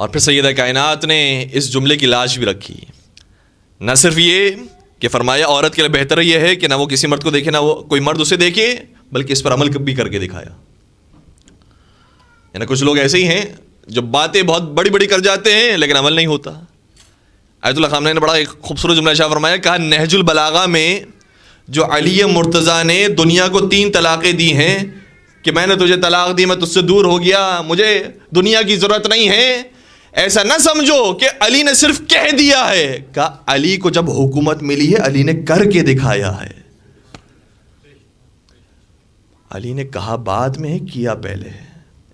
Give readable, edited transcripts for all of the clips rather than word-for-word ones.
اور پھر سیدہ کائنات نے اس جملے کی لاج بھی رکھی. نہ صرف یہ کہ فرمایا عورت کے لیے بہتر یہ ہے کہ نہ وہ کسی مرد کو دیکھے نہ وہ کوئی مرد اسے دیکھے، بلکہ اس پر عمل بھی کر کے دکھایا. یعنی کچھ لوگ ایسے ہی ہیں جو باتیں بہت بڑی بڑی کر جاتے ہیں لیکن عمل نہیں ہوتا. آیت اللہ خامنہ نے بڑا ایک خوبصورت جملہ ارشاد فرمایا، کہا نہج البلاغہ میں جو علی مرتضیٰ نے دنیا کو 3 طلاقیں دی ہیں کہ میں نے تجھے طلاق دی، میں تجھ سے دور ہو گیا، مجھے دنیا کی ضرورت نہیں ہے، ایسا نہ سمجھو کہ علی نے صرف کہہ دیا ہے. کہا علی کو جب حکومت ملی ہے علی نے کر کے دکھایا ہے. علی نے کہا بعد میں ہے، کیا پہلے ہے.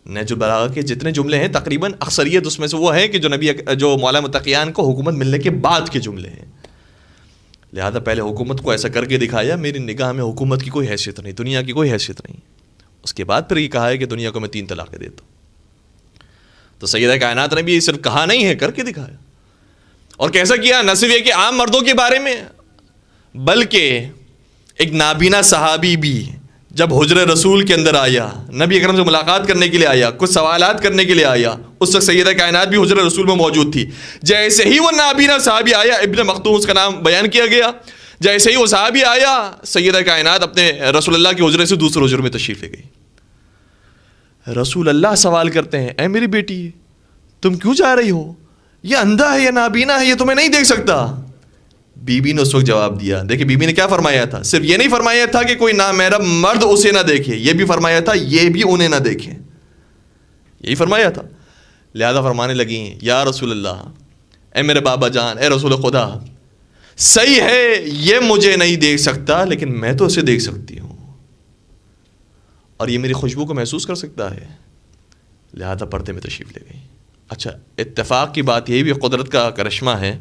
نہج البلاغہ کے جتنے جملے ہیں تقریباً اکثریت اس میں سے وہ ہے کہ جو مولا متقیان کو حکومت ملنے کے بعد کے جملے ہیں. لہذا پہلے حکومت کو ایسا کر کے دکھایا، میری نگاہ میں حکومت کی کوئی حیثیت نہیں، دنیا کی کوئی حیثیت نہیں. اس کے بعد پھر یہ کہا ہے کہ دنیا کو میں 3 طلاقیں دیتا ہوں. تو سیدہ کائنات نے بھی صرف کہا نہیں ہے، کر کے دکھایا. اور کیسا کیا؟ نہ صرف یہ کہ عام مردوں کے بارے میں، بلکہ ایک نابینا صحابی بھی جب حجر رسول کے اندر آیا، نبی اکرم سے ملاقات کرنے کے لیے آیا، کچھ سوالات کرنے کے لیے آیا، اس وقت سیدہ کائنات بھی حجر رسول میں موجود تھی. جیسے ہی وہ نابینا صحابی آیا، ابن مختوم اس کا نام بیان کیا گیا، جیسے ہی وہ صحابی آیا، سیدہ کائنات اپنے رسول اللہ کے حجرے سے دوسرے حجرے میں تشریف لے گئی. رسول اللہ سوال کرتے ہیں، اے میری بیٹی تم کیوں جا رہی ہو؟ یہ اندھا ہے، یہ نابینا ہے، یہ تمہیں نہیں دیکھ سکتا. بی بی نے اس وقت جواب دیا. دیکھیں بی بی نے کیا فرمایا تھا؟ صرف یہ نہیں فرمایا تھا کہ کوئی نامحرم مرد اسے نہ دیکھے، یہ بھی فرمایا تھا یہ بھی انہیں نہ دیکھے، یہی فرمایا تھا. لہذا فرمانے لگی، یا رسول اللہ، اے میرے بابا جان، اے رسول خدا، صحیح ہے یہ مجھے نہیں دیکھ سکتا لیکن میں تو اسے دیکھ سکتی ہوں، اور یہ میری خوشبو کو محسوس کر سکتا ہے. لہذا پردے میں تشریف لے گئی. اچھا، اتفاق کی بات یہ بھی قدرت کا کرشمہ ہے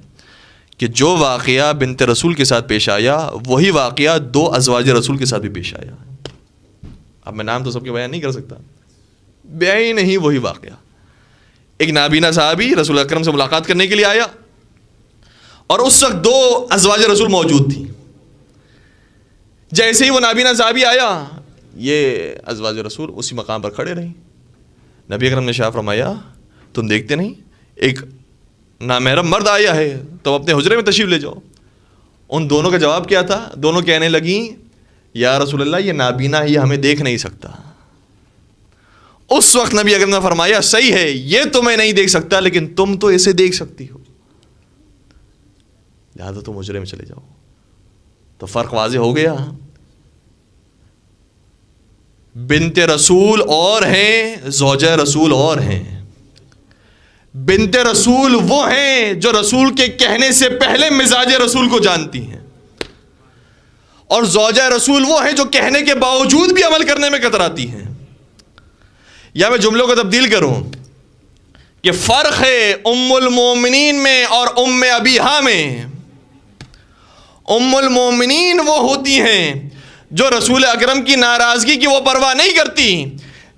کہ جو واقعہ بنت رسول کے ساتھ پیش آیا وہی واقعہ 2 ازواج رسول کے ساتھ بھی پیش آیا. اب میں نام تو سب کے بیان نہیں کر سکتا، بیان نہیں وہی واقعہ. ایک نابینا صحابی رسول اکرم سے ملاقات کرنے کے لیے آیا اور اس وقت 2 ازواج رسول موجود تھیں. جیسے ہی وہ نابینا صحابی آیا، یہ ازواج رسول اسی مقام پر کھڑے رہیں. نبی اکرم نے شاہ فرمایا، تم دیکھتے نہیں ایک نامحرم مرد آیا ہے، تو اپنے حجرے میں تشریف لے جاؤ. ان دونوں کا جواب کیا تھا؟ دونوں کہنے لگیں، یا رسول اللہ یہ نابینا ہے، یہ ہمیں دیکھ نہیں سکتا. اس وقت نبی اکرم نے فرمایا، صحیح ہے یہ تمہیں نہیں دیکھ سکتا لیکن تم تو اسے دیکھ سکتی ہو، لہذا تم حجرے میں چلے جاؤ. تو فرق واضح ہو گیا. بنت رسول اور ہیں، زوجہ رسول اور ہیں. بنت رسول وہ ہیں جو رسول کے کہنے سے پہلے مزاج رسول کو جانتی ہیں، اور زوجہ رسول وہ ہیں جو کہنے کے باوجود بھی عمل کرنے میں کتراتی ہیں. یا میں جملوں کو تبدیل کروں کہ فرق ہے ام المومنین میں اور ام ابیہا میں. ام المومنین وہ ہوتی ہیں جو رسول اکرم کی ناراضگی کی وہ پرواہ نہیں کرتی،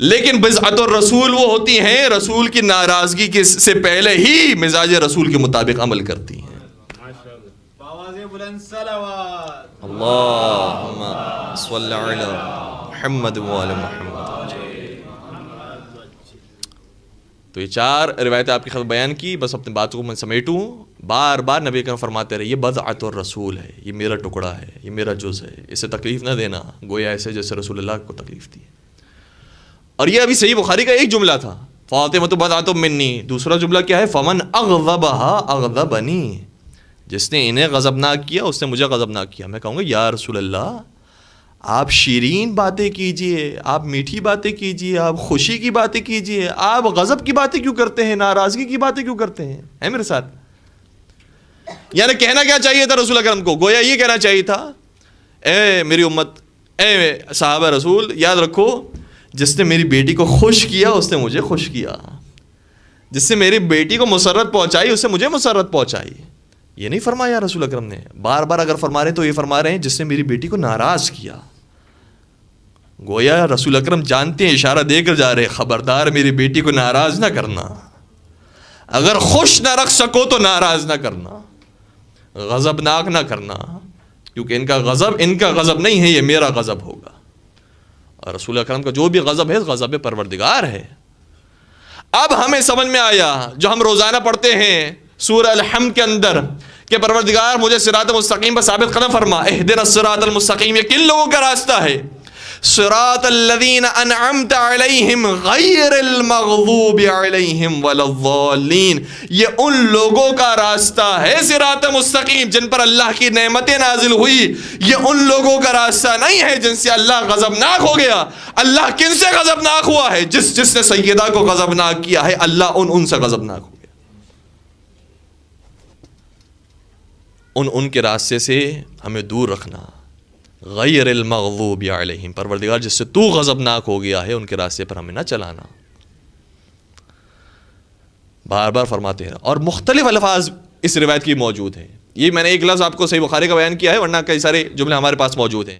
لیکن بضعت الرسول وہ ہوتی ہیں رسول کی ناراضگی سے پہلے ہی مزاج رسول کے مطابق عمل کرتی ہیں. اللہم صلی علی محمد وعلی محمد. تو یہ 4 روایتیں آپ کی خبر بیان کی. بس اپنی باتوں کو میں سمیٹوں. بار بار نبی اکرم فرماتے رہے، یہ بضعت الرسول ہے، یہ میرا ٹکڑا ہے، یہ میرا جز ہے، اسے تکلیف نہ دینا، گویا ایسے جیسے رسول اللہ کو تکلیف دی. اور یہ ابھی صحیح بخاری کا ایک جملہ تھا، فاطمہ بضعۃ منی. دوسرا جملہ کیا ہے؟ فمن اغضبها اغضبنی. جس نے انہیں غضبناک کیا اس نے مجھے غضبناک کیا. میں کہوں گا یا رسول اللہ آپ شیرین باتیں کیجئے، آپ میٹھی باتیں کیجئے، آپ خوشی کی باتیں کیجئے، آپ غضب کی باتیں کیوں کرتے ہیں، ناراضگی کی باتیں کیوں کرتے ہیں؟ ہے میرے ساتھ؟ یعنی کہنا کیا چاہیے تھا رسول اکرم کو؟ گویا یہ کہنا چاہیے تھا، اے میری امت، اے صحابہ رسول، یاد رکھو جس نے میری بیٹی کو خوش کیا اس نے مجھے خوش کیا، جس نے میری بیٹی کو مسرت پہنچائی اس نے مجھے مسرت پہنچائی. یہ نہیں فرمایا رسول اکرم نے. بار بار اگر فرما رہے ہیں تو یہ فرما رہے ہیں جس نے میری بیٹی کو ناراض کیا. گویا رسول اکرم جانتے ہیں، اشارہ دے کر جا رہے، خبردار میری بیٹی کو ناراض نہ کرنا، اگر خوش نہ رکھ سکو تو ناراض نہ کرنا، غضبناک نہ کرنا، کیونکہ ان کا غضب نہیں ہے، یہ میرا غضب ہوگا. اور رسول اکرم کا جو بھی غضب ہے غضب پروردگار ہے. اب ہمیں سمجھ میں آیا جو ہم روزانہ پڑھتے ہیں سورہ الحمد کے اندر کہ پروردگار مجھے صراط مستقیم پر ثابت قدم فرما، اہدنا الصراط المستقیم، یہ کن لوگوں کا راستہ ہے؟ صراط الذین انعمت علیہم غیر المغضوب علیہم ولا الضالین، یہ ان لوگوں کا راستہ ہے صراط مستقیم جن پر اللہ کی نعمتیں نازل ہوئی، یہ ان لوگوں کا راستہ نہیں ہے جن سے اللہ غضبناک ہو گیا۔ اللہ کن سے غضبناک ہوا ہے؟ جس نے سیدہ کو غضبناک کیا ہے، اللہ ان سے غضبناک ہو گیا۔ ان کے راستے سے ہمیں دور رکھنا، غیر المغضوب علیہم، پروردگار جس سے تو غضبناک ہو گیا ہے ان کے راستے پر ہمیں نہ چلانا، بار بار فرماتے ہیں۔ اور مختلف الفاظ اس روایت کی موجود ہیں، یہ میں نے ایک لفظ آپ کو صحیح بخاری کا بیان کیا ہے، ورنہ کئی سارے جملے ہمارے پاس موجود ہیں۔